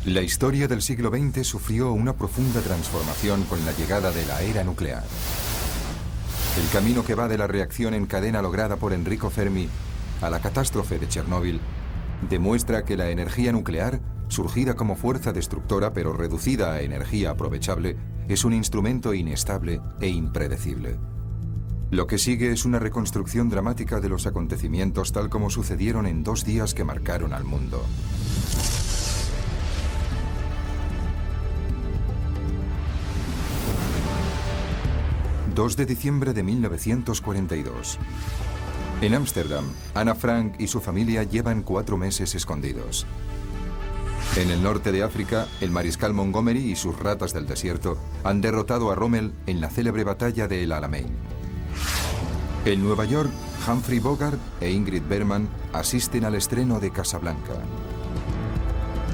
La historia del siglo XX sufrió una profunda transformación con la llegada de la era nuclear. El camino que va de la reacción en cadena lograda por Enrico Fermi a la catástrofe de Chernóbil demuestra que la energía nuclear, surgida como fuerza destructora pero reducida a energía aprovechable, es un instrumento inestable e impredecible. Lo que sigue es una reconstrucción dramática de los acontecimientos tal como sucedieron en 2 días que marcaron al mundo. ...2 de diciembre de 1942. En Ámsterdam, Ana Frank y su familia llevan 4 meses escondidos. En el norte de África, el mariscal Montgomery y sus ratas del desierto han derrotado a Rommel en la célebre batalla de El Alamein. En Nueva York, Humphrey Bogart e Ingrid Bergman asisten al estreno de Casablanca.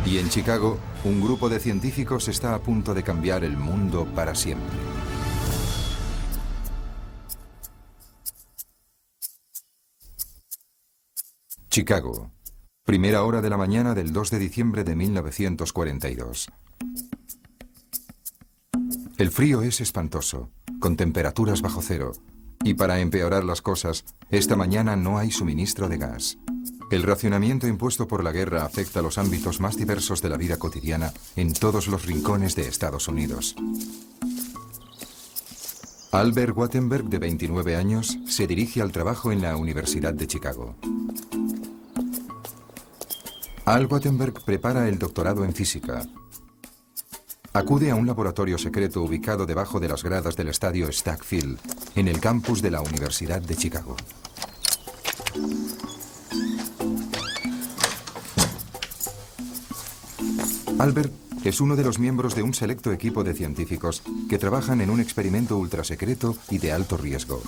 Y en Chicago, un grupo de científicos está a punto de cambiar el mundo para siempre. Chicago, primera hora de la mañana del 2 de diciembre de 1942. El frío es espantoso, con temperaturas bajo cero, y para empeorar las cosas, esta mañana no hay suministro de gas. El racionamiento impuesto por la guerra afecta los ámbitos más diversos de la vida cotidiana en todos los rincones de Estados Unidos. Albert Wattenberg, de 29 años, se dirige al trabajo en la Universidad de Chicago. Al Wattenberg prepara el doctorado en física. Acude a un laboratorio secreto ubicado debajo de las gradas del estadio Stagg Field, en el campus de la Universidad de Chicago. Albert es uno de los miembros de un selecto equipo de científicos que trabajan en un experimento ultrasecreto y de alto riesgo.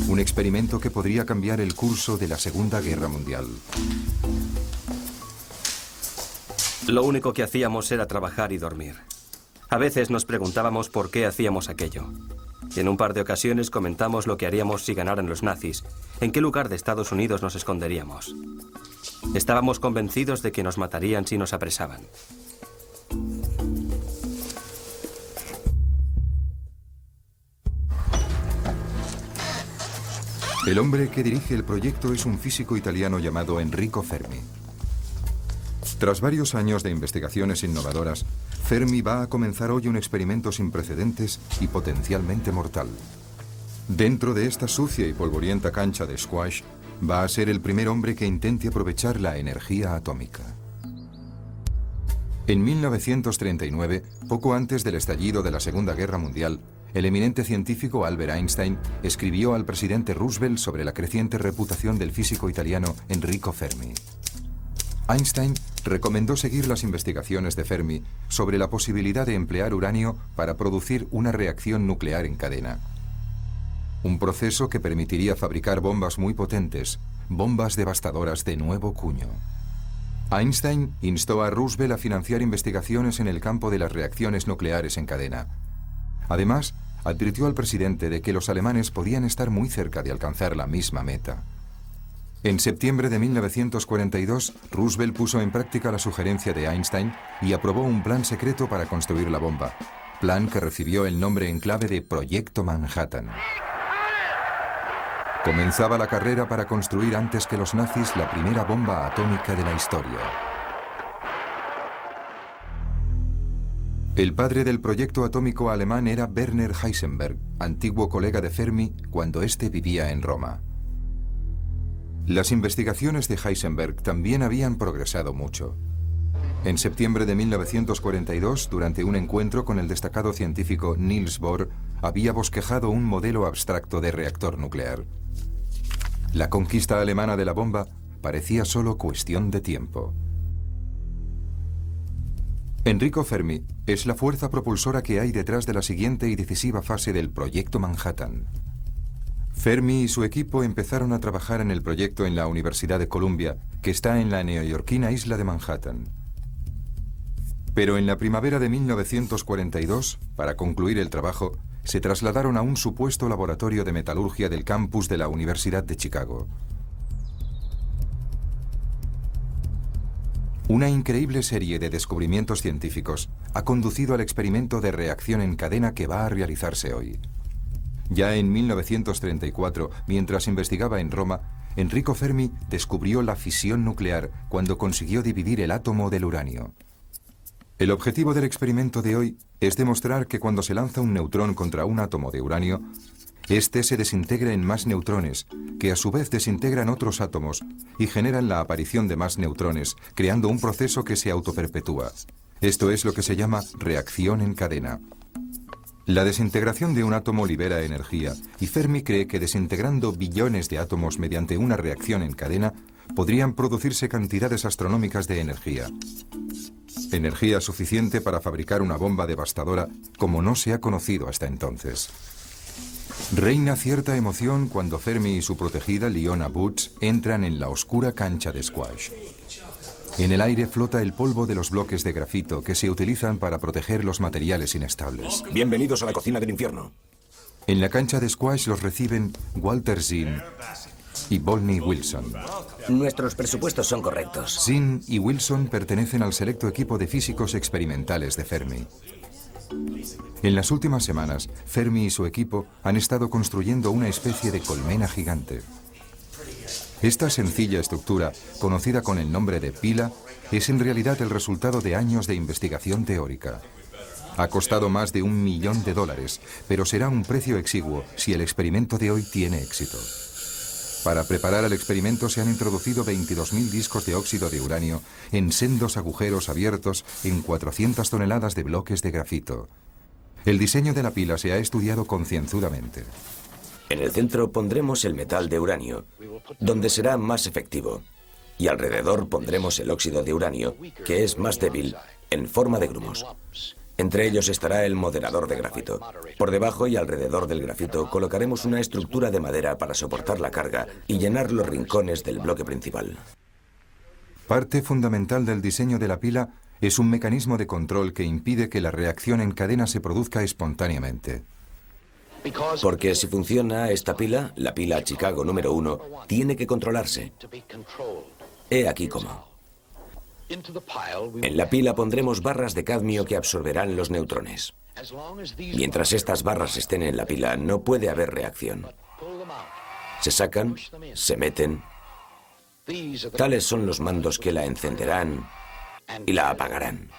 Un experimento que podría cambiar el curso de la Segunda Guerra Mundial. Lo único que hacíamos era trabajar y dormir. A veces nos preguntábamos por qué hacíamos aquello. Y en un par de ocasiones comentamos lo que haríamos si ganaran los nazis, en qué lugar de Estados Unidos nos esconderíamos. Estábamos convencidos de que nos matarían si nos apresaban. El hombre que dirige el proyecto es un físico italiano llamado Enrico Fermi. Tras varios años de investigaciones innovadoras, Fermi va a comenzar hoy un experimento sin precedentes y potencialmente mortal. Dentro de esta sucia y polvorienta cancha de squash, va a ser el primer hombre que intente aprovechar la energía atómica. En 1939, poco antes del estallido de la Segunda Guerra Mundial, el eminente científico Albert Einstein escribió al presidente Roosevelt sobre la creciente reputación del físico italiano Enrico Fermi. Einstein recomendó seguir las investigaciones de Fermi sobre la posibilidad de emplear uranio para producir una reacción nuclear en cadena. Un proceso que permitiría fabricar bombas muy potentes, bombas devastadoras de nuevo cuño. Einstein instó a Roosevelt a financiar investigaciones en el campo de las reacciones nucleares en cadena. Además, advirtió al presidente de que los alemanes podían estar muy cerca de alcanzar la misma meta. En septiembre de 1942, Roosevelt puso en práctica la sugerencia de Einstein y aprobó un plan secreto para construir la bomba, plan que recibió el nombre en clave de Proyecto Manhattan. Comenzaba la carrera para construir antes que los nazis la primera bomba atómica de la historia. El padre del proyecto atómico alemán era Werner Heisenberg, antiguo colega de Fermi cuando éste vivía en Roma. Las investigaciones de Heisenberg también habían progresado mucho. En septiembre de 1942, durante un encuentro con el destacado científico Niels Bohr, había bosquejado un modelo abstracto de reactor nuclear. La conquista alemana de la bomba parecía solo cuestión de tiempo. Enrico Fermi es la fuerza propulsora que hay detrás de la siguiente y decisiva fase del Proyecto Manhattan. Fermi y su equipo empezaron a trabajar en el proyecto en la Universidad de Columbia, que está en la neoyorquina isla de Manhattan. Pero en la primavera de 1942, para concluir el trabajo, se trasladaron a un supuesto laboratorio de metalurgia del campus de la Universidad de Chicago. Una increíble serie de descubrimientos científicos ha conducido al experimento de reacción en cadena que va a realizarse hoy. Ya en 1934, mientras investigaba en Roma, Enrico Fermi descubrió la fisión nuclear cuando consiguió dividir el átomo del uranio. El objetivo del experimento de hoy es demostrar que cuando se lanza un neutrón contra un átomo de uranio, este se desintegra en más neutrones, que a su vez desintegran otros átomos y generan la aparición de más neutrones, creando un proceso que se autoperpetúa. Esto es lo que se llama reacción en cadena. La desintegración de un átomo libera energía, y Fermi cree que desintegrando billones de átomos mediante una reacción en cadena, podrían producirse cantidades astronómicas de energía. Energía suficiente para fabricar una bomba devastadora como no se ha conocido hasta entonces. Reina cierta emoción cuando Fermi y su protegida Liona Boots entran en la oscura cancha de squash. En el aire flota el polvo de los bloques de grafito que se utilizan para proteger los materiales inestables. Bienvenidos a la cocina del infierno. En la cancha de squash los reciben Walter Zinn y Volney Wilson. Nuestros presupuestos son correctos. Zinn y Wilson pertenecen al selecto equipo de físicos experimentales de Fermi. En las últimas semanas, Fermi y su equipo han estado construyendo una especie de colmena gigante. Esta sencilla estructura, conocida con el nombre de pila, es en realidad el resultado de años de investigación teórica. Ha costado más de $1 millón, pero será un precio exiguo si el experimento de hoy tiene éxito. Para preparar el experimento se han introducido 22.000 discos de óxido de uranio en sendos agujeros abiertos en 400 toneladas de bloques de grafito. El diseño de la pila se ha estudiado concienzudamente. En el centro pondremos el metal de uranio, donde será más efectivo. Y alrededor pondremos el óxido de uranio, que es más débil, en forma de grumos. Entre ellos estará el moderador de grafito. Por debajo y alrededor del grafito colocaremos una estructura de madera para soportar la carga y llenar los rincones del bloque principal. Parte fundamental del diseño de la pila es un mecanismo de control que impide que la reacción en cadena se produzca espontáneamente. Porque si funciona esta pila, la pila Chicago número 1, tiene que controlarse. He aquí cómo. En la pila pondremos barras de cadmio que absorberán los neutrones. Mientras estas barras estén en la pila, no puede haber reacción. Se sacan, se meten. Tales son los mandos que la encenderán y la apagarán.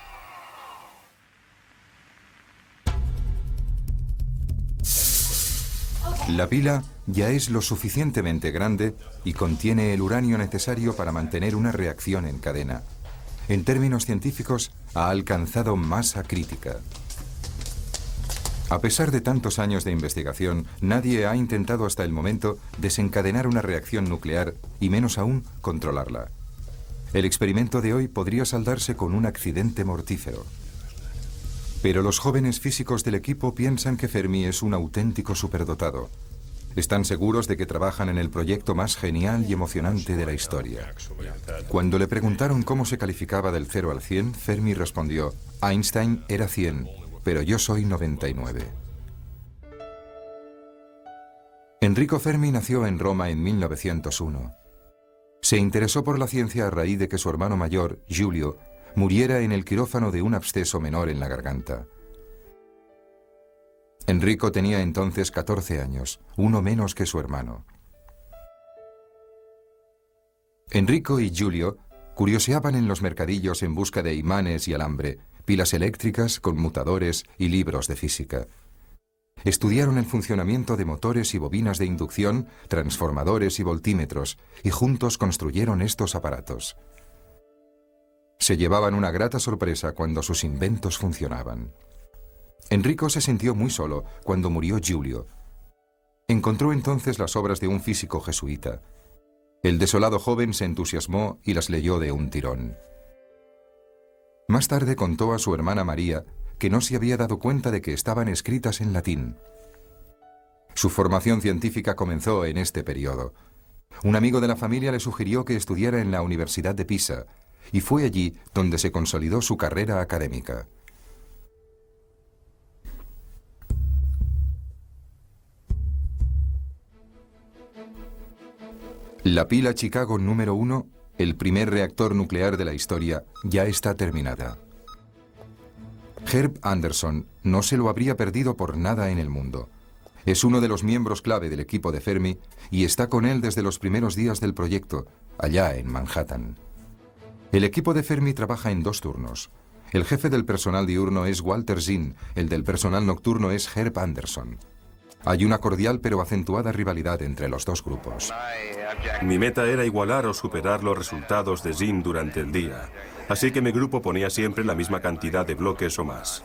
La pila ya es lo suficientemente grande y contiene el uranio necesario para mantener una reacción en cadena. En términos científicos, ha alcanzado masa crítica. A pesar de tantos años de investigación, nadie ha intentado hasta el momento desencadenar una reacción nuclear y menos aún controlarla. El experimento de hoy podría saldarse con un accidente mortífero. Pero los jóvenes físicos del equipo piensan que Fermi es un auténtico superdotado. Están seguros de que trabajan en el proyecto más genial y emocionante de la historia. Cuando le preguntaron cómo se calificaba del 0 al 100, Fermi respondió: Einstein era 100, pero yo soy 99. Enrico Fermi nació en Roma en 1901. Se interesó por la ciencia a raíz de que su hermano mayor, Giulio, muriera en el quirófano de un absceso menor en la garganta. Enrico tenía entonces 14 años, uno menos que su hermano. Enrico y Giulio curioseaban en los mercadillos en busca de imanes y alambre, pilas eléctricas, conmutadores y libros de física. Estudiaron el funcionamiento de motores y bobinas de inducción, transformadores y voltímetros, y juntos construyeron estos aparatos. Se llevaban una grata sorpresa cuando sus inventos funcionaban. Enrico se sintió muy solo cuando murió Giulio. Encontró entonces las obras de un físico jesuita. El desolado joven se entusiasmó y las leyó de un tirón. Más tarde contó a su hermana María que no se había dado cuenta de que estaban escritas en latín. Su formación científica comenzó en este periodo. Un amigo de la familia le sugirió que estudiara en la Universidad de Pisa, y fue allí donde se consolidó su carrera académica. La pila Chicago número 1 el primer reactor nuclear de la historia, ya está terminada. Herb Anderson no se lo habría perdido por nada en el mundo. Es uno de los miembros clave del equipo de Fermi y está con él desde los primeros días del proyecto, allá en Manhattan. El equipo de Fermi trabaja en 2 turnos. El jefe del personal diurno es Walter Zinn, el del personal nocturno es Herb Anderson. Hay una cordial pero acentuada rivalidad entre los 2 grupos. Mi meta era igualar o superar los resultados de Zinn durante el día, así que mi grupo ponía siempre la misma cantidad de bloques o más.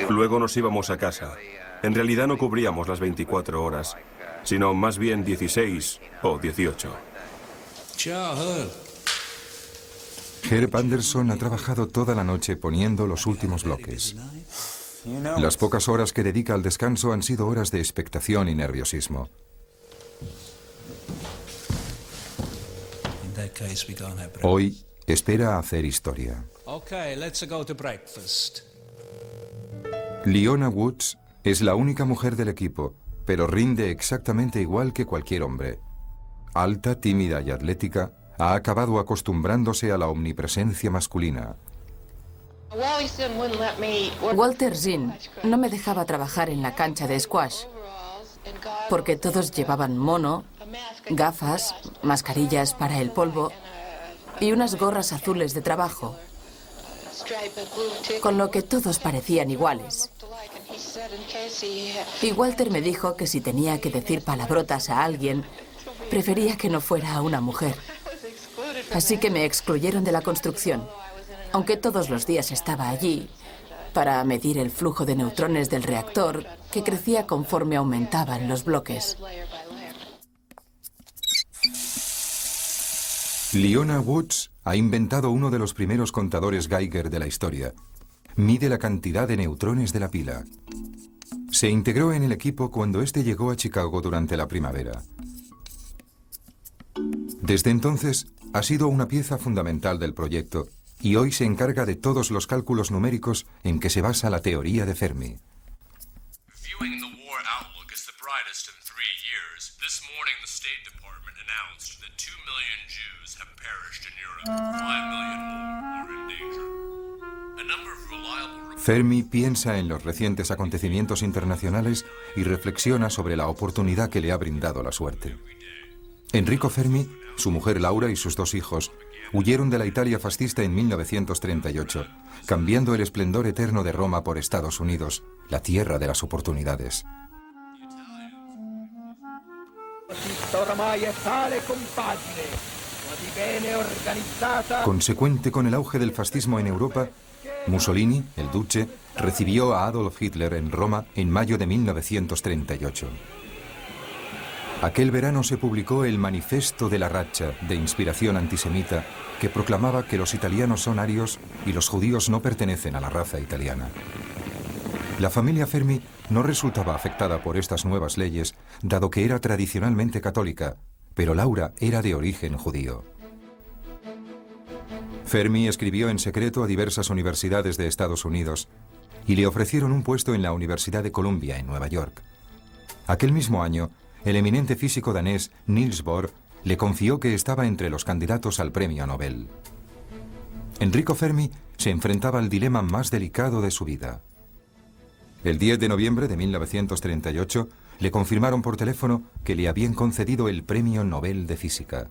Luego nos íbamos a casa. En realidad no cubríamos las 24 horas, sino más bien 16 o 18. Herb Anderson ha trabajado toda la noche poniendo los últimos bloques. Las pocas horas que dedica al descanso han sido horas de expectación y nerviosismo. Hoy espera hacer historia. Leona Woods es la única mujer del equipo, pero rinde exactamente igual que cualquier hombre. Alta, tímida y atlética, ha acabado acostumbrándose a la omnipresencia masculina. Walter Zinn no me dejaba trabajar en la cancha de squash, porque todos llevaban mono, gafas, mascarillas para el polvo y unas gorras azules de trabajo, con lo que todos parecían iguales. Y Walter me dijo que si tenía que decir palabrotas a alguien, prefería que no fuera a una mujer. Así que me excluyeron de la construcción, aunque todos los días estaba allí para medir el flujo de neutrones del reactor, que crecía conforme aumentaban los bloques. Leona Woods ha inventado uno de los primeros contadores Geiger de la historia. Mide la cantidad de neutrones de la pila. Se integró en el equipo cuando este llegó a Chicago durante la primavera. Desde entonces, ha sido una pieza fundamental del proyecto y hoy se encarga de todos los cálculos numéricos en que se basa la teoría de Fermi. Fermi piensa en los recientes acontecimientos internacionales y reflexiona sobre la oportunidad que le ha brindado la suerte. Enrico Fermi, su mujer Laura y sus 2 hijos huyeron de la Italia fascista en 1938, cambiando el esplendor eterno de Roma por Estados Unidos, la tierra de las oportunidades. Consecuente con el auge del fascismo en Europa, Mussolini, el duce, recibió a Adolf Hitler en Roma en mayo de 1938. Aquel verano se publicó el Manifesto de la Racha, de inspiración antisemita, que proclamaba que los italianos son arios y los judíos no pertenecen a la raza italiana. La familia Fermi no resultaba afectada por estas nuevas leyes, dado que era tradicionalmente católica, pero Laura era de origen judío. Fermi escribió en secreto a diversas universidades de Estados Unidos y le ofrecieron un puesto en la Universidad de Columbia, en Nueva York. Aquel mismo año, el eminente físico danés Niels Bohr le confió que estaba entre los candidatos al premio Nobel. Enrico Fermi se enfrentaba al dilema más delicado de su vida. El 10 de noviembre de 1938 le confirmaron por teléfono que le habían concedido el premio Nobel de Física.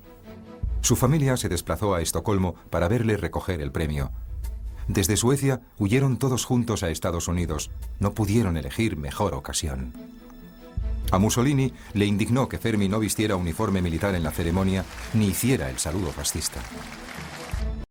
Su familia se desplazó a Estocolmo para verle recoger el premio. Desde Suecia huyeron todos juntos a Estados Unidos. No pudieron elegir mejor ocasión. A Mussolini le indignó que Fermi no vistiera uniforme militar en la ceremonia ni hiciera el saludo fascista.